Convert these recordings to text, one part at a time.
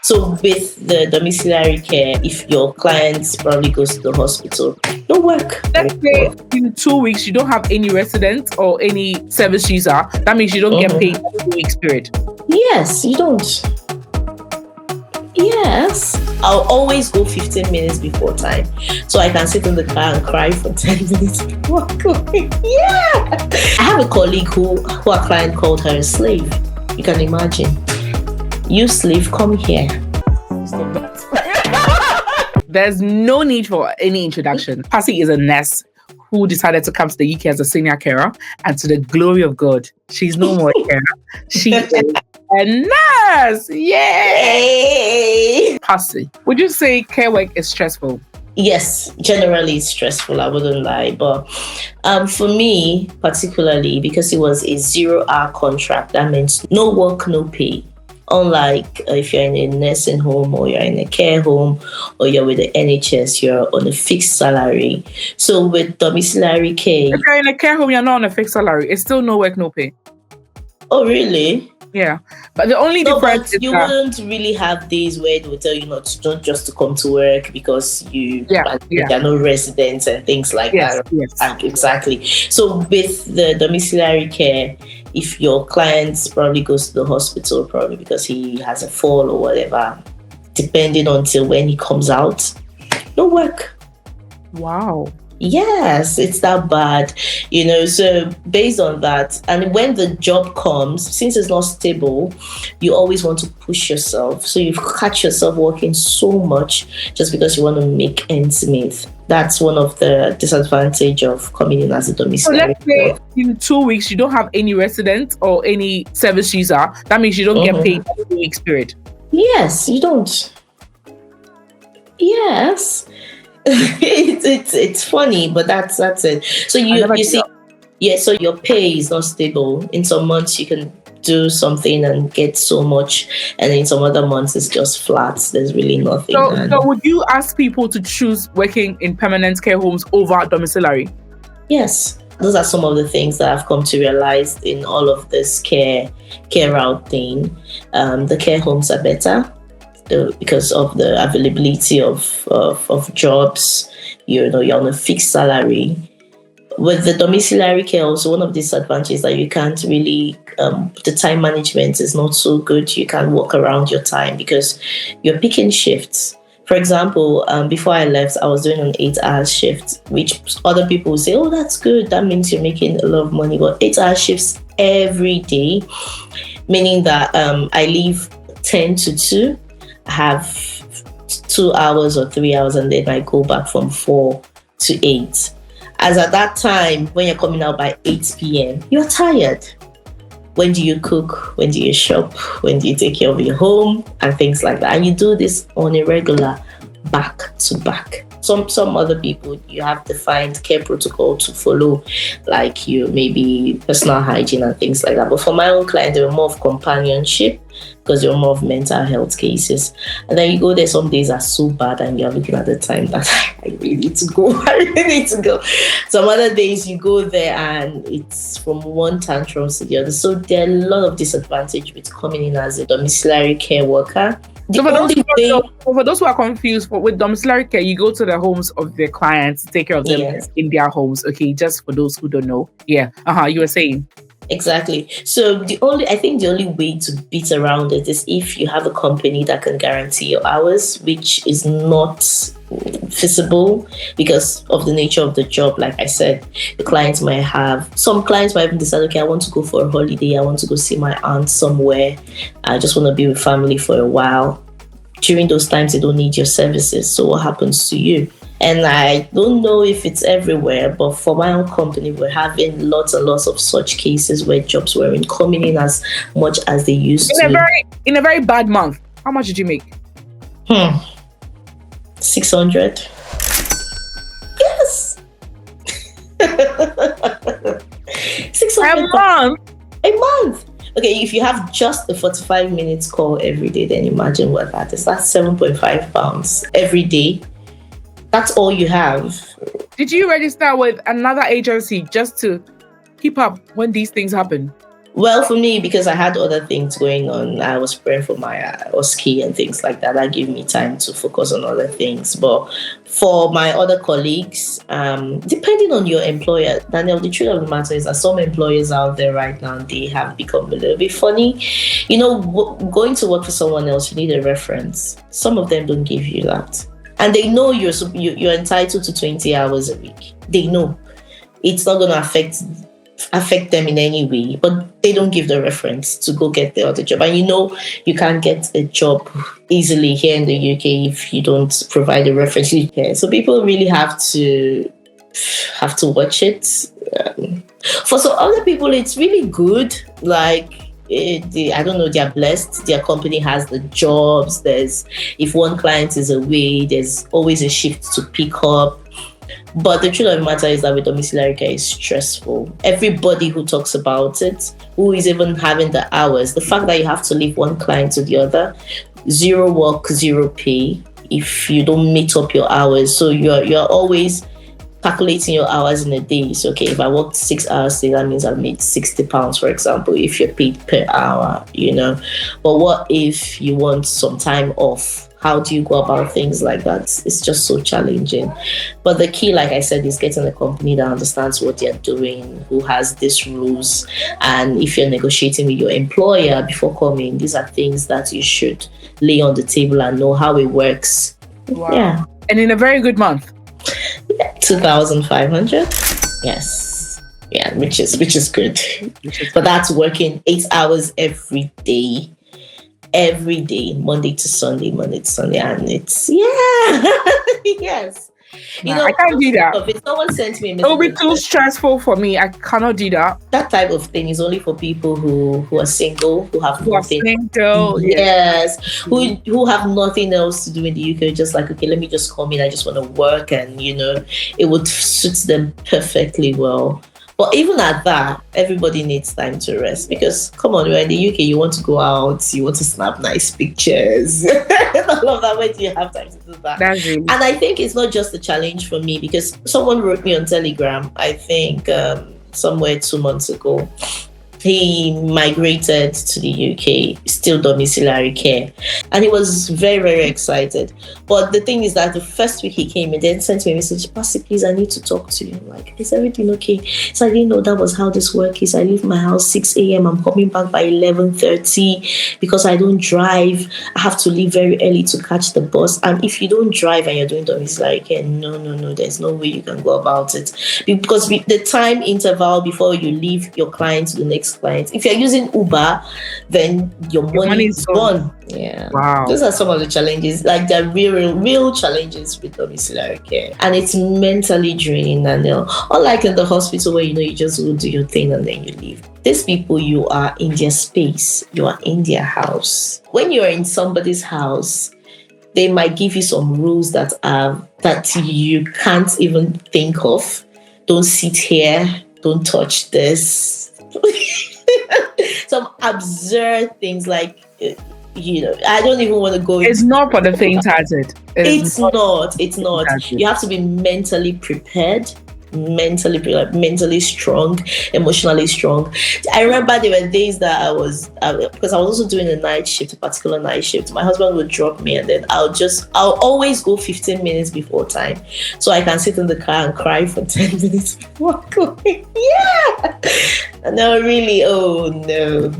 So with the domiciliary care, if your client probably goes to the hospital, no work. Let's say in 2 weeks you don't have any resident or any service user. That means you don't get paid for 2 weeks period. Yes, you don't. Yes. I'll always go 15 minutes before time. So I can sit in the car and cry for 10 minutes before going. Yeah. I have a colleague who a client called her a slave. You can imagine. You slave, come here. There's no need for any introduction. Passy is a nurse who decided to come to the UK as a senior carer, and to the glory of God, she's no more a carer. She is a nurse. Yay! Passy, would you say care work is stressful? Yes, generally it's stressful, I wouldn't lie. But for me, particularly, because it was a 0-hour contract, that means no work, no pay. Unlike if you're in a nursing home or you're in a care home or you're with the NHS, you're on a fixed salary. So with domiciliary care... If you're in a care home, you're not on a fixed salary. It's still no work, no pay. Oh, really? Yeah. But the only difference is you wouldn't really have days where they will tell you not just to come to work because there are no residents and things like that. Yes. Exactly. So with the domiciliary care, if your client probably goes to the hospital, probably because he has a fall or whatever, depending until when he comes out, no work. Wow. Yes, it's that bad, so based on that, and when the job comes, since it's not stable, you always want to push yourself. So you catch yourself working so much just because you want to make ends meet. That's one of the disadvantage of coming in as a domiciliary. So let's say in 2 weeks you don't have any resident or any service user. That means you don't get paid for 2 weeks period. Yes, you don't. Yes. It's funny, but that's it. So you see, so your pay is not stable. In some months you can do something and get so much, and in some other months it's just flat. There's really nothing. So would you ask people to choose working in permanent care homes over domiciliary? Yes. Those are some of the things that I've come to realize in all of this care out thing. The care homes are better. Because of the availability of jobs, you're on a fixed salary. With the domiciliary care, also one of the disadvantages that you can't really, the time management is not so good. You can't walk around your time because you're picking shifts. For example, before I left, I was doing an 8-hour shift, which other people will say, oh, that's good. That means you're making a lot of money. But 8-hour shifts every day, meaning that I leave 10 to 2. Have 2 hours or 3 hours, and then I go back from 4 to 8. As at that time, when you're coming out by 8 p.m., you're tired. When do you cook? When do you shop? When do you take care of your home? And things like that. And you do this on a regular, back to back. Some other people, you have defined care protocol to follow, like maybe personal hygiene and things like that. But for my own client, they were more of companionship because they were more of mental health cases. And then you go there, some days are so bad and you're looking at the time that I really need to go. I really need to go. Some other days you go there and it's from one tantrum to the other. So there are a lot of disadvantage with coming in as a domiciliary care worker. So for those who are confused, with domiciliary care, you go to the homes of their clients, take care of them in their homes. Okay, just for those who don't know. Yeah. You were saying. Exactly. So the only way to beat around it is if you have a company that can guarantee your hours, which is not feasible because of the nature of the job. Like I said, some clients might even decide, okay, I want to go for a holiday. I want to go see my aunt somewhere. I just want to be with family for a while. During those times, they don't need your services. So what happens to you? And I don't know if it's everywhere, but for my own company, we're having lots and lots of such cases where jobs weren't coming in as much as they used to. In a very bad month, how much did you make? 600. Yes. 600 a month. Okay, if you have just a 45 minutes call every day, then imagine what that is. That's £7.5 every day. That's all you have. Did you register with another agency just to keep up when these things happen? Well, for me, because I had other things going on, I was preparing for my OSCE and things like that. That gave me time to focus on other things. But for my other colleagues, depending on your employer, Daniel, the truth of the matter is that some employers out there right now, they have become a little bit funny. You know, going to work for someone else, you need a reference. Some of them don't give you that. And they know you're entitled to 20 hours a week. They know. It's not going to affect them in any way, but they don't give the reference to go get the other job. And you know, you can't get a job easily here in the UK if you don't provide a reference. So people really have to watch it. For some other people, it's really good. Like, I don't know, they're blessed. Their company has the jobs. If one client is away, there's always a shift to pick up. But the truth of the matter is that with domiciliary care, is stressful. Everybody who talks about it, who is even having the hours, the fact that you have to leave one client to the other, 0 work, 0 pay if you don't meet up your hours. So you're always calculating your hours in a day. So, okay, if I worked 6 hours today, that means I've made £60, for example, if you're paid per hour, you know. But what if you want some time off? How do you go about things like that? It's just so challenging. But the key, like I said, is getting a company that understands what they're doing, who has these rules. And if you're negotiating with your employer before coming, these are things that you should lay on the table and know how it works. Wow. Yeah. And in a very good month. 2,500. Yes. Yeah, which is good. But that's working 8 hours every day, Monday to Sunday, and it's yes. You know, I can't do that. If someone sent me a message, it will be too stressful for me. I cannot do that. That type of thing is only for people who are single, who have nothing. Single, yes, who have nothing else to do in the UK. Just like, okay, let me just come in. I just want to work, and you know, it would suit them perfectly well. But even at that, everybody needs time to rest because, come on, we're in the UK, you want to go out, you want to snap nice pictures, all of that. When do you have time to do that? And I think it's not just a challenge for me because someone wrote me on Telegram, I think somewhere 2 months ago. He migrated to the UK, still domiciliary care, and he was very, very excited. But the thing is that the first week he came and then sent me a message, Pastor, please, I need to talk to you. I'm like, is everything okay? So I didn't know that was how this work is. I leave my house 6 a.m. I'm coming back by 11:30 because I don't drive. I have to leave very early to catch the bus. And if you don't drive and you're doing domiciliary care, no, there's no way you can go about it. Because the time interval before you leave your client to the next client, if you're using Uber, then your money is gone. Yeah. Wow. Those are some of the challenges, like the real challenges with domiciliary care. And it's mentally draining. And unlike in the hospital where you just go do your thing and then you leave. These people, you are in their space, you are in their house. When you're in somebody's house, they might give you some rules that you can't even think of. Don't sit here, don't touch this. Some absurd things like, I don't even want to go. It's not for the faint-hearted. It's not. You have to be mentally prepared, mentally strong, emotionally strong. I remember there were days that because I was also doing a particular night shift. My husband would drop me and then I'll always go 15 minutes before time so I can sit in the car and cry for 10 minutes before going. Yeah. No, really. Oh no.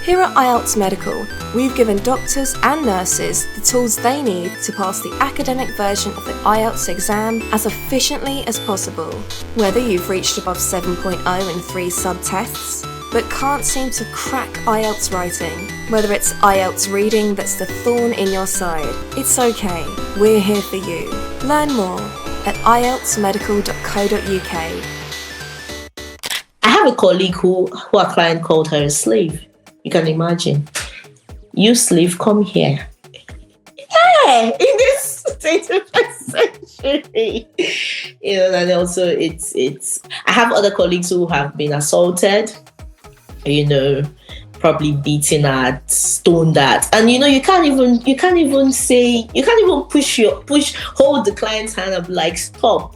Here at IELTS Medical, we've given doctors and nurses the tools they need to pass the academic version of the IELTS exam as efficiently as possible. Whether you've reached above 7.0 in 3 sub-tests, but can't seem to crack IELTS writing, whether it's IELTS reading that's the thorn in your side, it's okay, we're here for you. Learn more at ieltsmedical.co.uk. I have a colleague who a client called her a slave. You can imagine. You slave, come here. Yeah, in this 21st century. And also it's I have other colleagues who have been assaulted, probably beaten at, stoned at. And you can't even hold the client's hand up like, stop.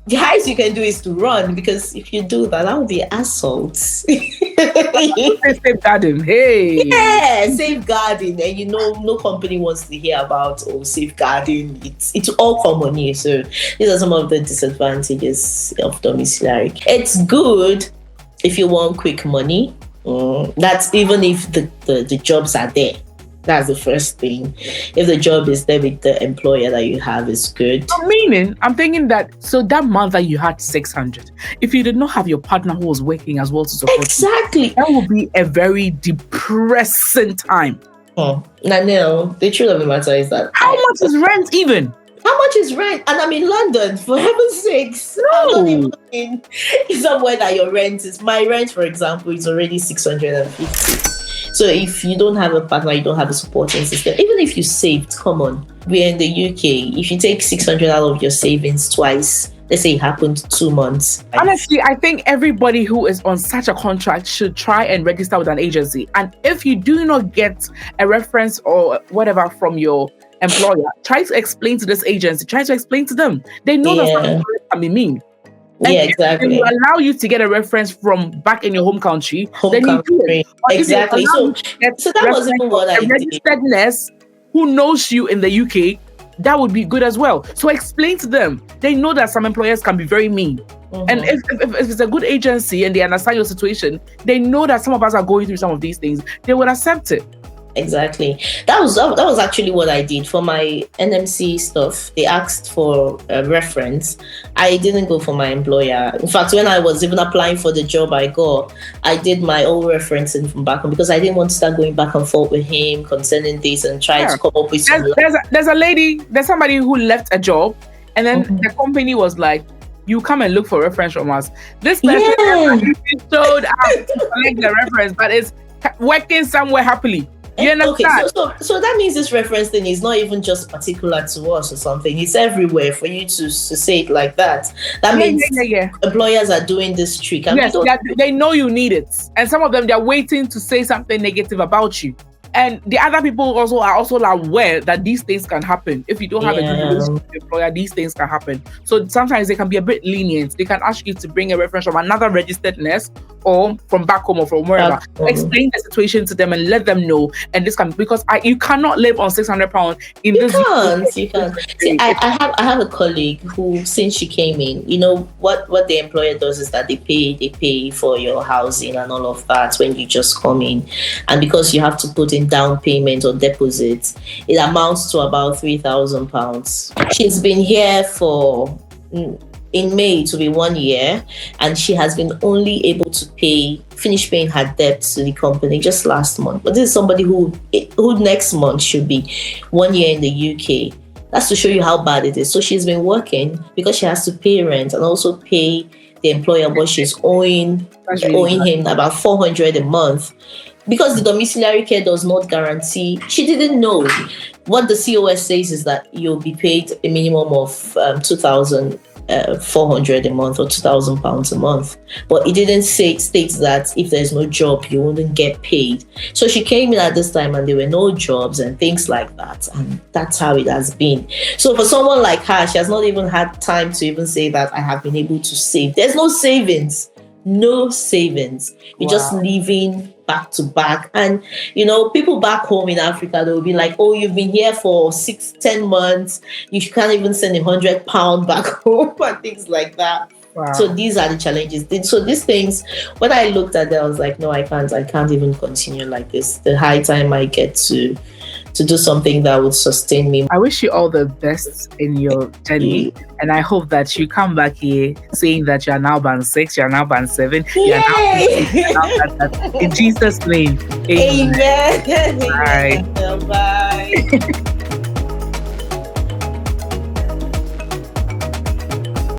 the highest you can do is to run, because if you do that would be assault. Safeguarding. Hey. Yeah, safeguarding, and no company wants to hear about safeguarding. It's all common here. So these are some of the disadvantages of domiciliary. It's good if you want quick money. That's even if the jobs are there. That's the first thing. If the job is there with the employer that you have, is good. I'm thinking that, so that month that you had 600, if you did not have your partner who was working as well to support Exactly. you, that would be a very depressing time. Now, the truth of the matter is that how much is rent even? How much is rent? And I'm in London, for heaven's sakes. No. I'm not even in somewhere that your rent is. My rent, for example, is already 650. So if you don't have a partner, you don't have a supporting system. Even if you saved, come on, we're in the UK. If you take 600 out of your savings twice, let's say it happened 2 months. Honestly, I think everybody who is on such a contract should try and register with an agency. And if you do not get a reference or whatever from your employer, try to explain to this agency, try to explain to them. They know that something can be mean. And exactly. If they will allow you to get a reference from back in your home country, then you do it. Exactly. So that was even what I did. A registered nurse who knows you in the UK, that would be good as well. So explain to them. They know that some employers can be very mean. And if it's a good agency and they understand your situation, they know that some of us are going through some of these things, they will accept it. Exactly. That was actually what I did for my NMC stuff. They asked for a reference. I didn't go for my employer. In fact, when I was even applying for the job I got, I did my own referencing from back home, because I didn't want to start going back and forth with him concerning this and try to come up with some. There's somebody who left a job, and then the company was like, you come and look for reference from us. This person showed up to collect the reference, but it's working somewhere happily. You understand? Okay, so that means this reference thing is not even just particular to us or something. It's everywhere for you to say it like that. That means employers are doing this trick. Yes, they know you need it. And some of them, they're waiting to say something negative about you. And the other people are also aware that these things can happen. If you don't have a good relationship with your employer, these things can happen. So sometimes they can be a bit lenient. They can ask you to bring a reference from another registered nurse or from back home or from wherever. Explain the situation to them and let them know. And this can, because you cannot live on £600 in this. You can't. See, I have a colleague who, since she came in, what the employer does is that they pay for your housing and all of that when you just come in, and because you have to put in down payment or deposits, it amounts to about £3,000. She's been here for in May to be 1 year, and she has been only able to finish paying her debts to the company just last month. But this is somebody who next month should be 1 year in the UK. That's to show you how bad it is. So she's been working because she has to pay rent and also pay the employer what she's owing him about £400 a month. Because the domiciliary care does not guarantee, she didn't know. What the COS says is that you'll be paid a minimum of £2,400 a month or £2,000 a month. But it didn't state that if there's no job, you wouldn't get paid. So she came in at this time and there were no jobs and things like that. And that's how it has been. So for someone like her, she has not even had time to even say that I have been able to save. There's no savings. No savings. You're just living back to back. And people back home in Africa, they'll be like, oh, you've been here for 6-10 months, you can't even send £100 back home and things like that. So these are the challenges. So these things, when I looked at them, I was like, no, I can't even continue like this. The high time I get to do something that would sustain me. I wish you all the best in your journey, and I hope that you come back here saying that you are now band 6, you are now band 7, you are now band 8. In Jesus' name, amen. Bye. Bye.